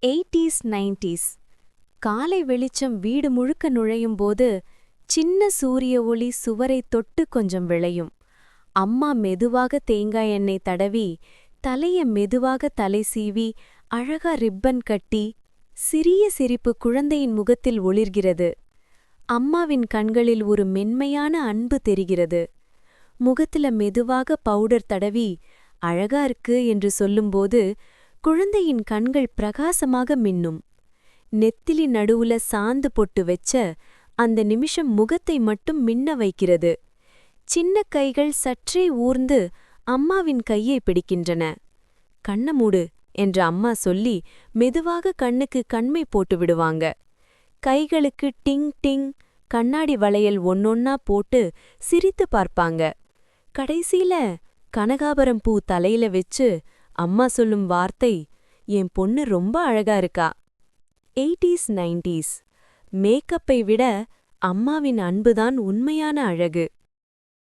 Eighties nineties காலை வெளிச்சம் வீடு முழுக்க நுழையும்போது சின்ன சூரிய ஒளி சுவரைத் தொட்டு கொஞ்சம் விளையும். அம்மா மெதுவாக தேங்காய் எண்ணெய் தடவி தலைய மெதுவாக தலை சீவி அழகா ரிப்பன் கட்டி சிறிய சிரிப்பு குழந்தையின் முகத்தில் ஒளிர்கிறது. அம்மாவின் கண்களில் ஒரு மென்மையான அன்பு தெரிகிறது. முகத்துல மெதுவாக பவுடர் தடவி அழகா இருக்கு என்று சொல்லும்போது குழந்தையின் கண்கள் பிரகாசமாக மின்னும். நெத்திலி நடுவுல சாந்து பொட்டு வெச்ச அந்த நிமிஷம் முகத்தை மட்டும் மின்ன வைக்கிறது. சின்ன கைகள் சற்றே ஊர்ந்து அம்மாவின் கையை பிடிக்கின்றன. கண்ண மூடு என்று அம்மா சொல்லி மெதுவாக கண்ணுக்கு கண்மை போட்டு விடுவாங்க. கைகளுக்கு டிங் டிங் கண்ணாடி வளையல் ஒன்னொன்னா போட்டு சிரித்து பார்ப்பாங்க. கடைசியில கனகாபரம் பூ தலையில வெச்சு அம்மா சொல்லும் வார்த்தை, என் பொண்ணு ரொம்ப அழகா இருக்கா. எயிட்டீஸ் நைன்டீஸ் மேக்கப்பை விட அம்மாவின் அன்புதான் உண்மையான அழகு.